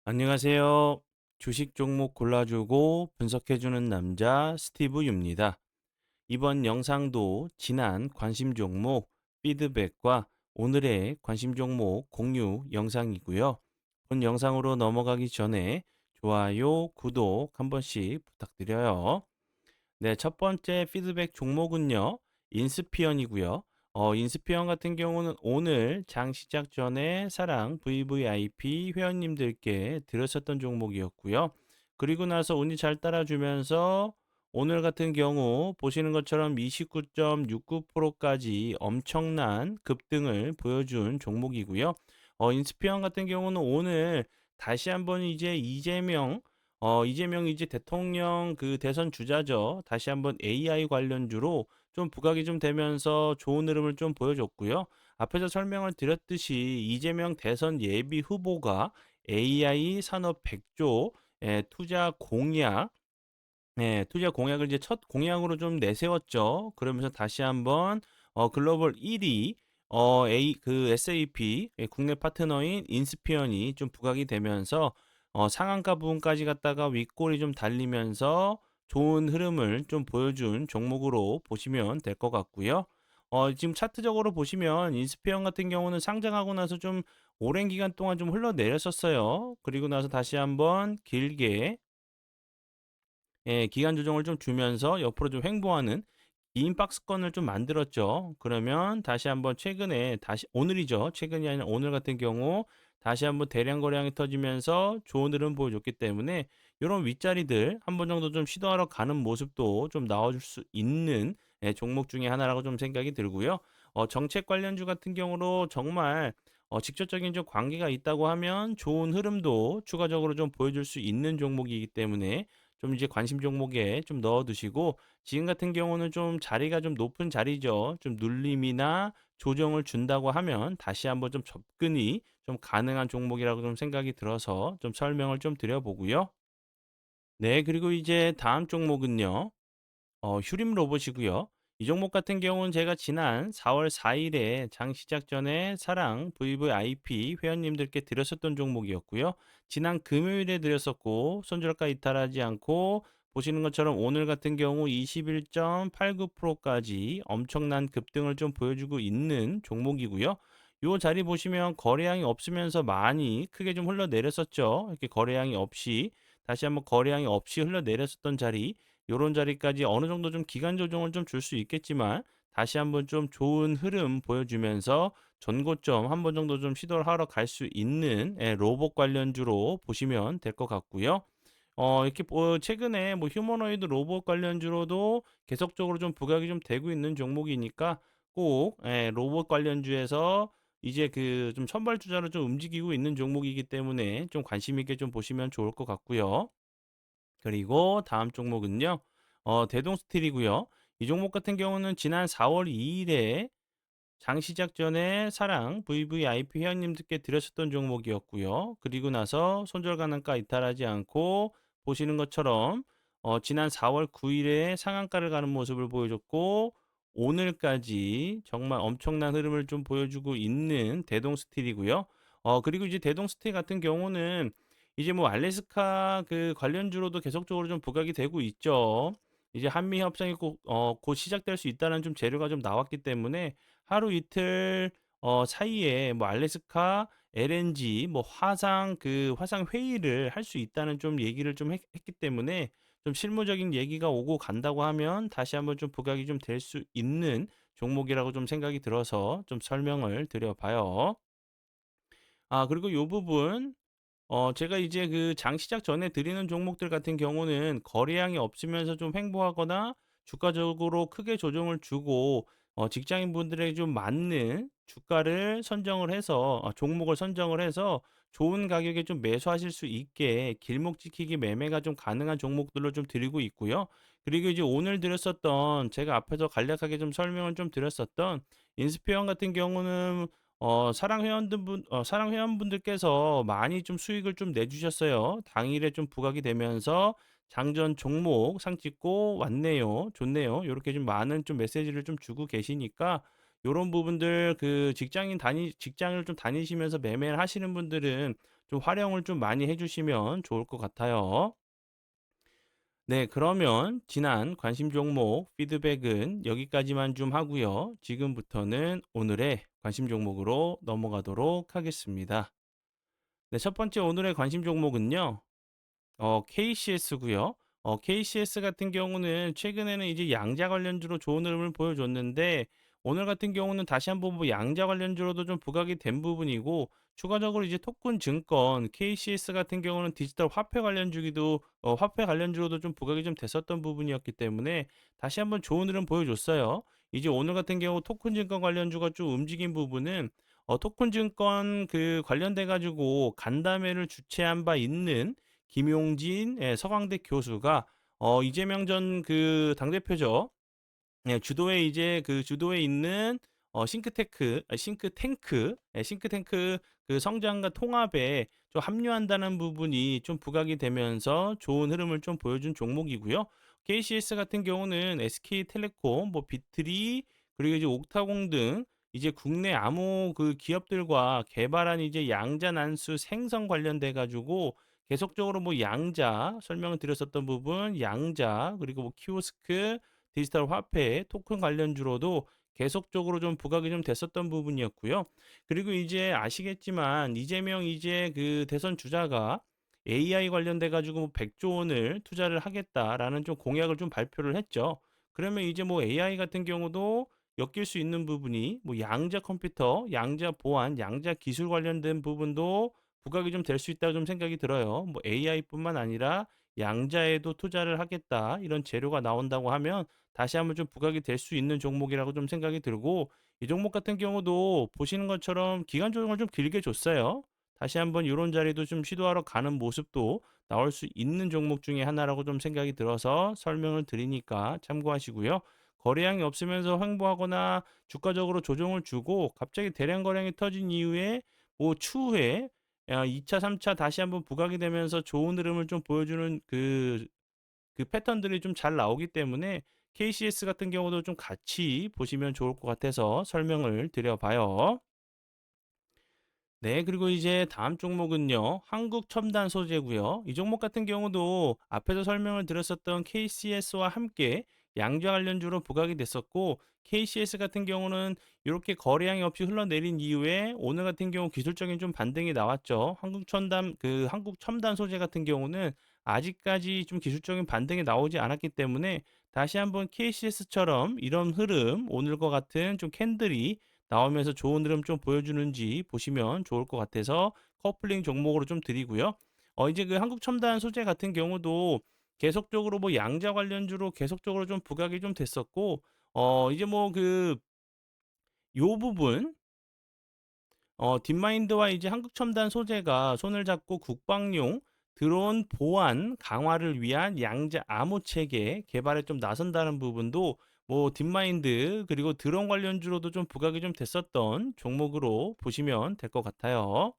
안녕하세요. 주식 종목 골라주고 분석해주는 남자 스티브 유입니다. 이번 영상도 지난 관심 종목 피드백과 오늘의 관심 종목 공유 영상이고요. 본 영상으로 넘어가기 전에 좋아요, 구독 한 번씩 부탁드려요. 네, 첫 번째 피드백 종목은요, 인스피언이고요. 인스피언 같은 경우는 오늘 장 시작 전에 사랑 VVIP 회원님들께 드렸었던 종목이었고요. 그리고 나서 운이 잘 따라주면서 오늘 같은 경우 보시는 것처럼 29.69%까지 엄청난 급등을 보여준 종목이고요. 인스피언 같은 경우는 오늘 다시 한번 이재명 이제 대통령 그 대선 주자죠. 다시 한번 AI 관련주로 좀 부각이 좀 되면서 좋은 흐름을 좀 보여줬고요. 앞에서 설명을 드렸듯이 이재명 대선 예비 후보가 AI 산업 100조 투자 공약을 이제 첫 공약으로 좀 내세웠죠. 그러면서 다시 한번 글로벌 1위 SAP 국내 파트너인 인스피언이 좀 부각이 되면서 상한가 부분까지 갔다가 윗골이 좀 달리면서 좋은 흐름을 좀 보여준 종목으로 보시면 될 것 같고요. 지금 차트적으로 보시면 인스피언 같은 경우는 상장하고 나서 좀 오랜 기간 동안 좀 흘러내렸었어요. 그리고 나서 다시 한번 길게 기간 조정을 좀 주면서 옆으로 좀 횡보하는 긴 박스권을 좀 만들었죠. 그러면 다시 한번 최근에 다시 오늘이죠. 최근이 아니라 오늘 같은 경우 다시 한번 대량 거래량이 터지면서 좋은 흐름 보여줬기 때문에 이런 윗자리들 한 번 정도 좀 시도하러 가는 모습도 좀 나와줄 수 있는 종목 중에 하나라고 좀 생각이 들고요. 정책 관련주 같은 경우로 정말 직접적인 좀 관계가 있다고 하면 좋은 흐름도 추가적으로 좀 보여줄 수 있는 종목이기 때문에 좀 이제 관심 종목에 좀 넣어 두시고 지금 같은 경우는 좀 자리가 좀 높은 자리죠. 좀 눌림이나 조정을 준다고 하면 다시 한번 좀 접근이 좀 가능한 종목이라고 좀 생각이 들어서 좀 설명을 좀 드려보고요. 네, 그리고 이제 다음 종목은요. 휴림 로봇이고요. 이 종목 같은 경우는 제가 지난 4월 4일에 장 시작 전에 사랑 VVIP 회원님들께 드렸었던 종목이었고요. 지난 금요일에 드렸었고 손절가 이탈하지 않고 보시는 것처럼 오늘 같은 경우 21.89%까지 엄청난 급등을 좀 보여주고 있는 종목이고요. 요 자리 보시면 거래량이 없으면서 많이 크게 좀 흘러내렸었죠. 이렇게 거래량이 없이 다시 한번 거래량이 없이 흘러내렸었던 자리 요런 자리까지 어느 정도 좀 기간 조정을 좀 줄 수 있겠지만 다시 한번 좀 좋은 흐름 보여주면서 전고점 한 번 정도 좀 시도를 하러 갈 수 있는 로봇 관련주로 보시면 될 것 같고요. 이렇게 뭐 최근에 뭐 휴머노이드 로봇 관련주로도 계속적으로 좀 부각이 좀 되고 있는 종목이니까 꼭 로봇 관련주에서 이제 그 좀 선발 투자로 좀 움직이고 있는 종목이기 때문에 좀 관심 있게 좀 보시면 좋을 것 같고요. 그리고 다음 종목은요. 대동스틸이고요. 이 종목 같은 경우는 지난 4월 2일에 장 시작 전에 사랑 VVIP 회원님들께 드렸었던 종목이었고요. 그리고 나서 손절 가능가 이탈하지 않고 보시는 것처럼 지난 4월 9일에 상한가를 가는 모습을 보여줬고 오늘까지 정말 엄청난 흐름을 좀 보여주고 있는 대동스틸이고요. 그리고 이제 대동스틸 같은 경우는 이제 뭐 알래스카 그 관련주로도 계속적으로 좀 부각이 되고 있죠. 이제 한미 협상이 곧 시작될 수 있다는 좀 재료가 좀 나왔기 때문에 하루 이틀 사이에 뭐 알래스카 LNG 뭐 화상 회의를 할 수 있다는 좀 얘기를 좀 했기 때문에 좀 실무적인 얘기가 오고 간다고 하면 다시 한번 좀 부각이 좀 될 수 있는 종목이라고 좀 생각이 들어서 좀 설명을 드려 봐요. 그리고 요 부분 제가 이제 그 장 시작 전에 드리는 종목들 같은 경우는 거래량이 없으면서 좀 횡보하거나 주가적으로 크게 조정을 주고 직장인분들에게 좀 맞는 주가를 선정을 해서 종목을 선정을 해서 좋은 가격에 좀 매수하실 수 있게 길목 지키기 매매가 좀 가능한 종목들로 좀 드리고 있고요. 그리고 이제 오늘 드렸었던 제가 앞에서 간략하게 좀 설명을 좀 드렸었던 인스피언 같은 경우는 사랑 회원분들께서 많이 좀 수익을 좀 내주셨어요. 당일에 좀 부각이 되면서 장전 종목 상 찍고 왔네요. 좋네요. 요렇게 좀 많은 좀 메시지를 좀 주고 계시니까 요런 부분들 그 직장을 좀 다니시면서 매매를 하시는 분들은 좀 활용을 좀 많이 해 주시면 좋을 것 같아요. 네, 그러면 지난 관심 종목 피드백은 여기까지만 좀 하고요. 지금부터는 오늘의 관심 종목으로 넘어가도록 하겠습니다. 네, 첫 번째 오늘의 관심 종목은요. KCS고요. KCS 같은 경우는 최근에는 이제 양자 관련주로 좋은 흐름을 보여줬는데 오늘 같은 경우는 다시 한번 뭐 양자 관련주로도 좀 부각이 된 부분이고 추가적으로 이제 토큰 증권 KCS 같은 경우는 디지털 화폐 관련주기도 화폐 관련주로도 좀 부각이 좀 됐었던 부분이었기 때문에 다시 한번 좋은 흐름 보여줬어요. 이제 오늘 같은 경우 토큰 증권 관련주가 좀 움직인 부분은 토큰 증권 그 관련돼 가지고 간담회를 주최한 바 있는 김용진 서강대 교수가 이재명 전 그 당대표죠. 예, 주도에 이제 그 주도에 있는 싱크탱크 그 성장과 통합에 좀 합류한다는 부분이 좀 부각이 되면서 좋은 흐름을 좀 보여준 종목이고요. KCS 같은 경우는 SK텔레콤, 뭐 비트리 그리고 이제 옥타공 등 이제 국내 암호 그 기업들과 개발한 이제 양자 난수 생성 관련돼 가지고 계속적으로 뭐 양자 설명을 드렸었던 부분, 양자 그리고 뭐 키오스크 디지털 화폐, 토큰 관련주로도 계속적으로 좀 부각이 좀 됐었던 부분이었고요. 그리고 이제 아시겠지만 이재명 이제 그 대선 주자가 AI 관련돼 가지고 뭐 100조 원을 투자를 하겠다라는 좀 공약을 좀 발표를 했죠. 그러면 이제 뭐 AI 같은 경우도 엮일 수 있는 부분이 뭐 양자 컴퓨터, 양자 보안, 양자 기술 관련된 부분도 부각이 좀 될 수 있다고 좀 생각이 들어요. 뭐 AI뿐만 아니라 양자에도 투자를 하겠다 이런 재료가 나온다고 하면 다시 한번 좀 부각이 될 수 있는 종목이라고 좀 생각이 들고 이 종목 같은 경우도 보시는 것처럼 기간 조정을 좀 길게 줬어요. 다시 한번 이런 자리도 좀 시도하러 가는 모습도 나올 수 있는 종목 중에 하나라고 좀 생각이 들어서 설명을 드리니까 참고하시고요. 거래량이 없으면서 횡보하거나 주가적으로 조정을 주고 갑자기 대량 거래량이 터진 이후에 뭐 추후에 2차, 3차 다시 한번 부각이 되면서 좋은 흐름을 좀 보여주는 그 패턴들이 좀 잘 나오기 때문에 KCS 같은 경우도 좀 같이 보시면 좋을 것 같아서 설명을 드려봐요. 네, 그리고 이제 다음 종목은요, 한국 첨단 소재고요. 이 종목 같은 경우도 앞에서 설명을 드렸었던 KCS와 함께 양자 관련주로 부각이 됐었고, KCS 같은 경우는 이렇게 거래량이 없이 흘러내린 이후에 오늘 같은 경우 기술적인 좀 반등이 나왔죠. 한국 첨단 소재 같은 경우는 아직까지 좀 기술적인 반등이 나오지 않았기 때문에 다시 한번 KCS처럼 이런 흐름, 오늘과 같은 좀 캔들이 나오면서 좋은 흐름 좀 보여주는지 보시면 좋을 것 같아서 커플링 종목으로 좀 드리고요. 이제 그 한국 첨단 소재 같은 경우도 계속적으로 뭐 양자 관련주로 계속적으로 좀 부각이 좀 됐었고, 이제 뭐 요 부분, 딥마인드와 이제 한국 첨단 소재가 손을 잡고 국방용 드론 보안 강화를 위한 양자 암호 체계 개발에 좀 나선다는 부분도 뭐 딥마인드 그리고 드론 관련주로도 좀 부각이 좀 됐었던 종목으로 보시면 될 것 같아요.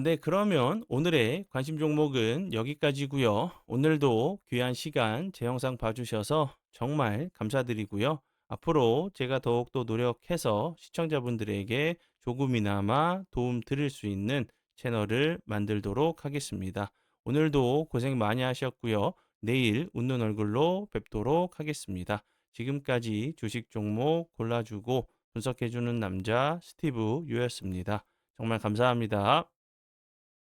네. 그러면 오늘의 관심 종목은 여기까지고요. 오늘도 귀한 시간 제 영상 봐주셔서 정말 감사드리고요. 앞으로 제가 더욱더 노력해서 시청자분들에게 조금이나마 도움 드릴 수 있는 채널을 만들도록 하겠습니다. 오늘도 고생 많이 하셨고요. 내일 웃는 얼굴로 뵙도록 하겠습니다. 지금까지 주식 종목 골라주고 분석해주는 남자 스티브 유였습니다. 정말 감사합니다.